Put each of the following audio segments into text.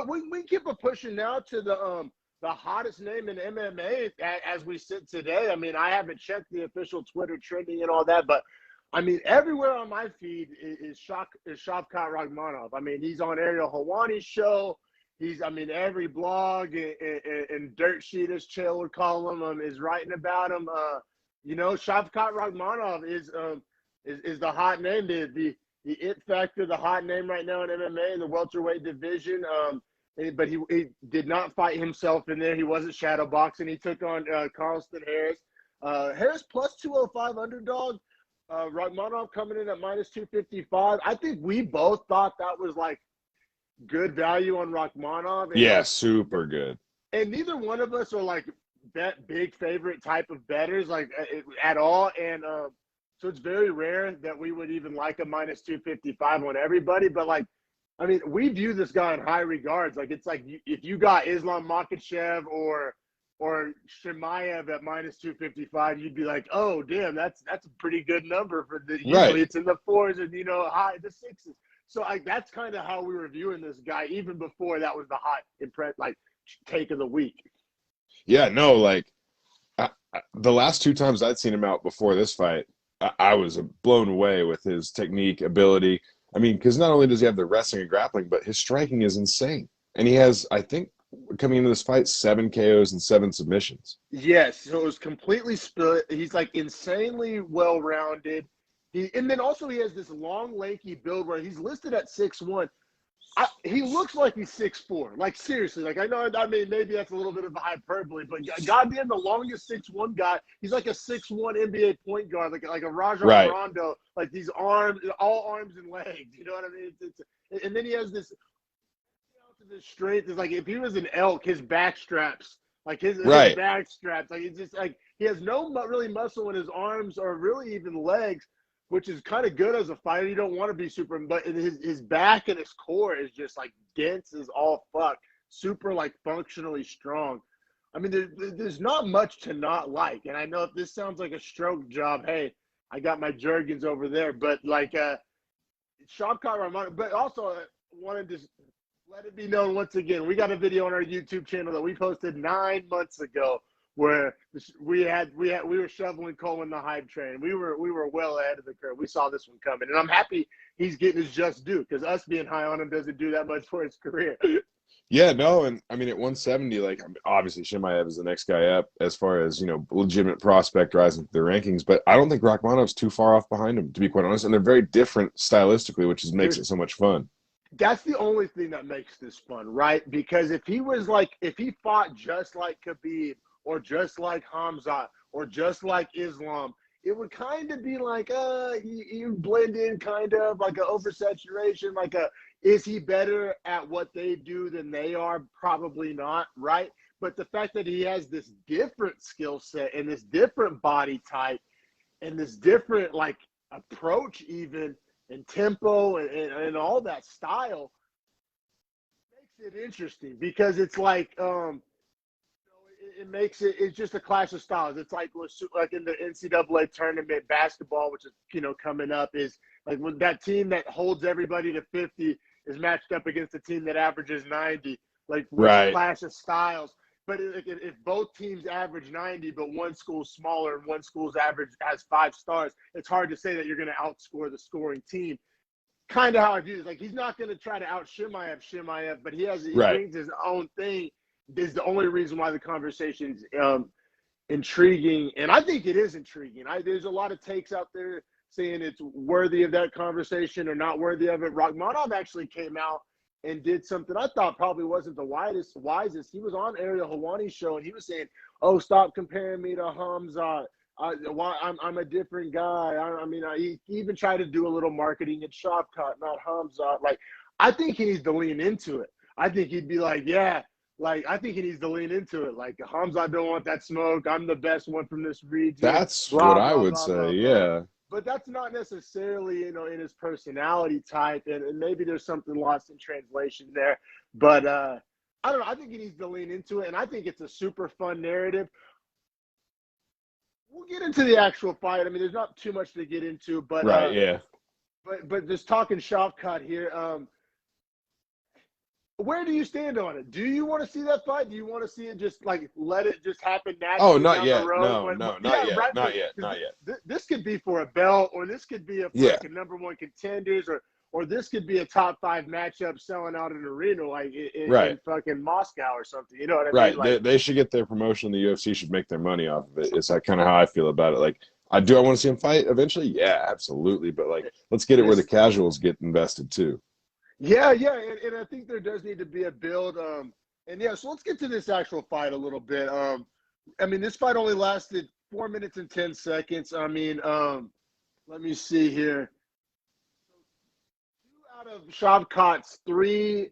But we keep a pushing now to the hottest name in MMA as we sit today. I mean, I haven't checked the official Twitter trending and all that, but I mean, everywhere on my feed is Shavkat Rakhmonov. I mean, he's on Ariel Helwani's show. I mean, every blog and dirt sheet, as Chael would call him, is writing about him. You know, Shavkat Rakhmonov is the hot name, the it factor, the hot name right now in MMA in the welterweight division. But he did not fight himself in there. He wasn't shadow boxing. He took on Carlston Harris. Harris plus 205 underdog. Rakhmonov coming in at minus 255. I think we both thought that was like good value on Rakhmonov. Yeah, like, super good. And neither one of us are like bet big favorite type of bettors like at all. And so it's very rare that we would even like a minus 255 on everybody. But like, I mean, we view this guy in high regards. Like, it's like if you got Islam Makhachev or Chimaev at minus 255, you'd be like, oh, damn, that's a pretty good number for the. Usually it's in the fours and high the sixes. So like that's kind of how we were viewing this guy even before that was the hot take of the week. Yeah, no, like the last two times I'd seen him out before this fight, I was blown away with his technique, ability. I mean, because not only does he have the wrestling and grappling, but his striking is insane. And he has, I think, coming into this fight, 7 KOs and 7 submissions. Yes, so it was completely split. He's like insanely well-rounded. And then also he has this long, lanky build where he's listed at 6'1". He looks like he's 6'4". Like, seriously. Like, I mean, maybe that's a little bit of a hyperbole, but goddamn, the longest 6'1" guy, he's like a 6'1" NBA point guard, like a Rajon Rondo. Like, these arms, all arms and legs. You know what I mean? And then he has this strength. Is like, if he was an elk, his back straps. Like, his back straps. Like, it's just, like, he has no really muscle in his arms or really even legs, which is kind of good as a fighter. You don't want to be super, but his back and his core is just like dense as all fuck, super like functionally strong. I mean, there's not much to not like. And I know if this sounds like a stroke job, hey, I got my Jergens over there, but like Shavkat Rakhmonov. But also wanted to let it be known once again, we got a video on our YouTube channel that we posted 9 months ago where we were shoveling coal in the hype train. We were well ahead of the curve. We saw this one coming, and I'm happy he's getting his just due because us being high on him doesn't do that much for his career. Yeah, no, and I mean at 170, like obviously Chimaev is the next guy up as far as legitimate prospect rising through the rankings, but I don't think Rakhmonov's too far off behind him, to be quite honest, and they're very different stylistically, which makes it so much fun. That's the only thing that makes this fun, right? Because if he fought just like Khabib, or just like Hamzat, or just like Islam, it would kind of be like, you blend in kind of like an oversaturation, like is he better at what they do than they are? Probably not, right? But the fact that he has this different skill set and this different body type and this different like approach even and tempo and all that style makes it interesting because it's like, it makes it's just a clash of styles. It's like in the NCAA tournament basketball, which is coming up, is like when that team that holds everybody to 50 is matched up against a team that averages 90, like clash of styles. But if both teams average 90, but one school's smaller and one school's average has 5 stars, it's hard to say that you're going to outscore the scoring team. Kind of how I view it. Like, he's not going to try to out Chimaev, but he brings his own thing. Is the only reason why the conversation's intriguing, and I think it is intriguing. There's a lot of takes out there saying it's worthy of that conversation or not worthy of it. Rakhmonov actually came out and did something I thought probably wasn't the wisest. He was on Ariel Helwani's show, and he was saying, "Oh, stop comparing me to Hamzat. I'm a different guy." He even tried to do a little marketing at Shavkat, not Hamzat. Like, I think he needs to lean into it. I think he'd be like, yeah. Like, I think he needs to lean into it. Like, Hamzat don't want that smoke. I'm the best one from this region. That's what I would say, yeah. But that's not necessarily, in his personality type. And maybe there's something lost in translation there. But I don't know. I think he needs to lean into it. And I think it's a super fun narrative. We'll get into the actual fight. I mean, there's not too much to get into. But yeah. But just talking Shavkat here, where do you stand on it? Do you want to see that fight? Do you want to see it just like let it just happen Oh, naturally not down the yet. road? No, no, not Yeah, yet. right. Not yet. Because Not yet. this could be for a belt, or this could be for Yeah. like a #1 contenders, or this could be a top 5 matchup selling out an arena like Right. in fucking Moscow or something. You know what I mean? Right. Like, They should get their promotion. The UFC should make their money off of it. It's like kind of how I feel about it. Like, I want to see him fight eventually. Yeah, absolutely. But like, let's get it where the it's casuals get invested too. yeah, yeah, and I think there does need to be a build. And yeah, so let's get to this actual fight a little bit. I mean, this fight only lasted 4 minutes and 10 seconds. I mean, let me see here. 2 out of Shavkat's 3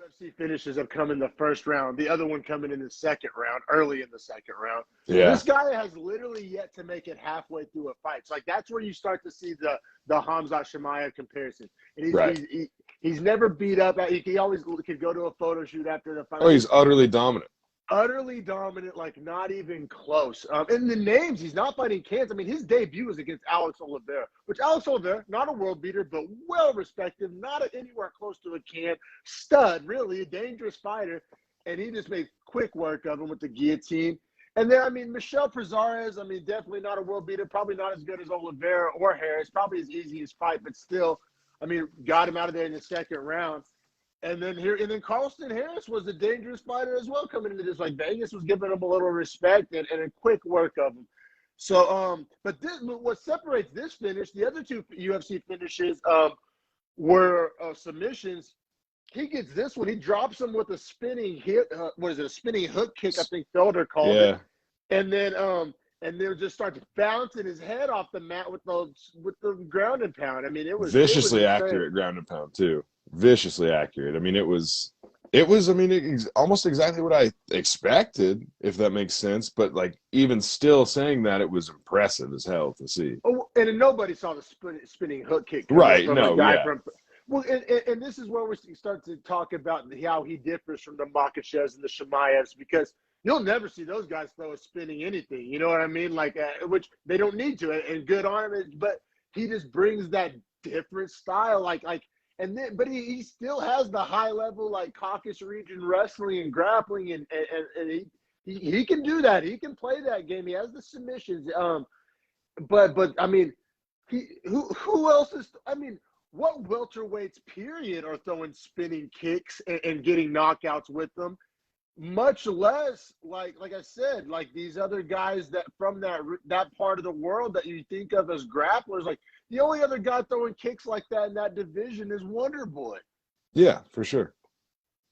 UFC finishes have come in the first round. The other one coming in the second round, early in the second round. So Yeah. this guy has literally yet to make it halfway through a fight. So like that's where you start to see the Khamzat Chimaev comparison. And Right. he's never beat up. He always could go to a photo shoot after the fight. Oh, he's utterly dominant. Utterly dominant, like not even close. And the names, he's not fighting Cans. I mean, his debut was against Alex Oliveira, which Alex Oliveira, not a world beater, but well respected, not anywhere close to a can. Stud, really, a dangerous fighter. And he just made quick work of him with the guillotine. And then, I mean, Michel Prazeres, I mean, definitely not a world beater, probably not as good as Oliveira or Harris, probably as easy as fight, but still, I mean, got him out of there in the second round. And then Carlston Harris was a dangerous fighter as well coming into this. Like Vegas was giving him a little respect and a quick work of him. So, but what separates this finish, the other 2 UFC finishes were submissions. He gets this one. He drops him with a spinning hit. What is it? A spinning hook kick, I think Felder called it. And then just starts bouncing his head off the mat with the ground and pound. I mean, it was viciously accurate ground and pound too. Viciously accurate. I mean, it was almost exactly what I expected, if that makes sense. But like, even still saying that, it was impressive as hell to see. Oh, and nobody saw the spinning hook kick right? From no, a guy yeah. From well, and this is where we start to talk about how he differs from the Makhachevs and the Chimaevs, because you'll never see those guys throw a spinning anything. You know what I mean? Like, which they don't need to, and good on him. But he just brings that different style, and then, but he still has the high level, like Caucasus region wrestling and grappling, and he can do that. He can play that game. He has the submissions. But I mean, who else is? I mean, what welterweights period are throwing spinning kicks and getting knockouts with them? Much less, like I said, like these other guys that from that part of the world that you think of as grapplers. Like the only other guy throwing kicks like that in that division is Wonder Boy. Yeah, for sure.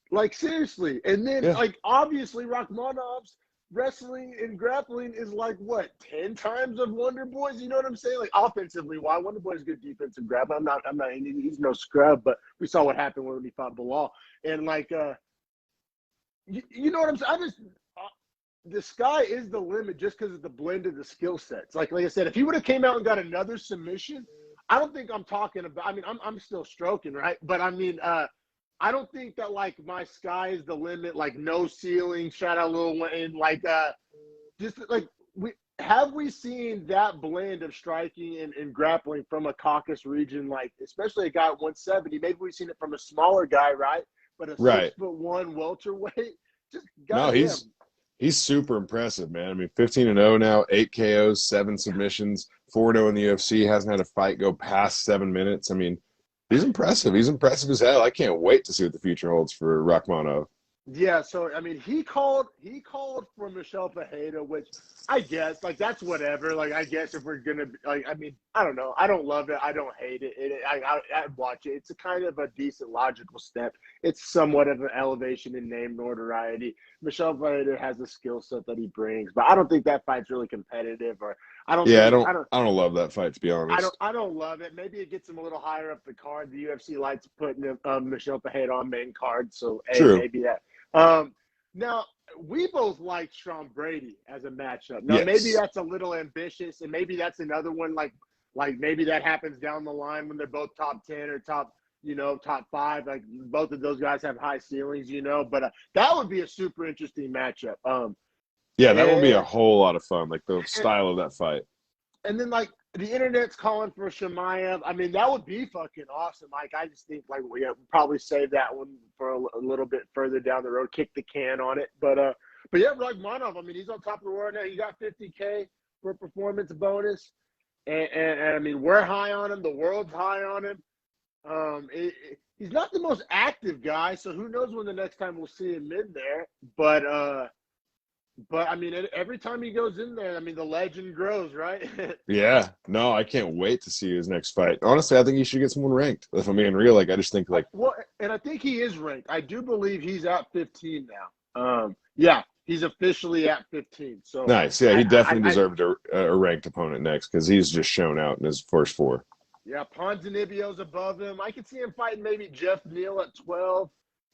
Like seriously, and then yeah. Like obviously Rakhmonov's wrestling and grappling is like what 10 times of Wonder Boy's. You know what I'm saying? Like offensively, why Wonder Boy's good defensive grappling. I'm not. He's no scrub, but we saw what happened when he fought Bilal, and like. You know what I'm saying? The sky is the limit just because of the blend of the skill sets. Like I said, if he would have came out and got another submission, I don't think I'm talking about. I mean, I'm still stroking, right? But I mean, I don't think that like my sky is the limit. Like no ceiling. Shout out Lil Wayne. Like just like we seen that blend of striking and grappling from a Caucasus region, like especially a guy at 170. Maybe we've seen it from a smaller guy, right? But a 6'1" welterweight, just he's super impressive, man. I mean, 15-0 now, 8 KOs, 7 submissions, 4-0 in the UFC. Hasn't had a fight go past 7 minutes. I mean, he's impressive. He's impressive as hell. I can't wait to see what the future holds for Rakhmonov. Yeah, so I mean, he called for Michel Fajeda, which I guess like that's whatever. Like I guess if we're gonna like, I mean, I don't know. I don't love it. I don't hate it. I watch it. It's a kind of a decent logical step. It's somewhat of an elevation in name notoriety. Michel Fajeda has the skill set that he brings, but I don't think that fight's really competitive. Or I don't. Yeah, I don't love that fight, to be honest. I don't love it. Maybe it gets him a little higher up the card. The UFC likes putting Michel Fajeda on main card, so True. maybe that. Now we both like Sean Brady as a matchup. Now maybe that's a little ambitious, and maybe that's another one like maybe that happens down the line when they're both top 10 or top 5. Like both of those guys have high ceilings, but that would be a super interesting matchup. Yeah, that would be a whole lot of fun, like the style of that fight. And then like the internet's calling for Shemaev. I mean, that would be fucking awesome. Like, I just think like we probably save that one for a little bit further down the road, kick the can on it. But yeah, Rakhmonov. I mean, he's on top of the world now. He got 50K for a performance bonus, and I mean, we're high on him. The world's high on him. He's not the most active guy, so who knows when the next time we'll see him in there. But I mean, every time he goes in there, I mean, the legend grows, right? Yeah, no, I can't wait to see his next fight. Honestly, I think he should get someone ranked. If I'm being real, like I just think like, well, and I think he is ranked. I do believe he's at 15 now. Yeah, he's officially at 15. So nice. Yeah, he definitely deserved a ranked opponent next because he's just shown out in his first 4. Yeah, Ponzinibbio's above him. I could see him fighting maybe Jeff Neal at 12.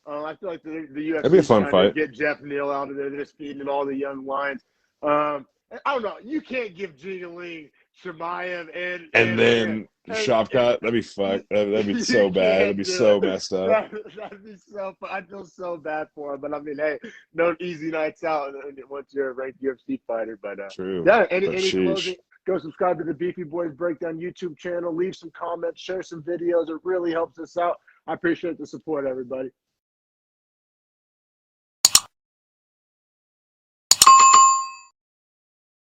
I feel like the UFC That'd be a fun fight. Get Jeff Neal out of there. They're just feeding all the young lions. I don't know. You can't give Jingaling, Shemaev, and then Shavkat. That'd be fucked. That'd be so bad. That'd be so messed up. That'd be so. I feel so bad for him. But I mean, hey, no easy nights out once you're a ranked UFC fighter. But true. Yeah. Any closing? Go subscribe to the Beefy Boys Breakdown YouTube channel. Leave some comments. Share some videos. It really helps us out. I appreciate the support, everybody.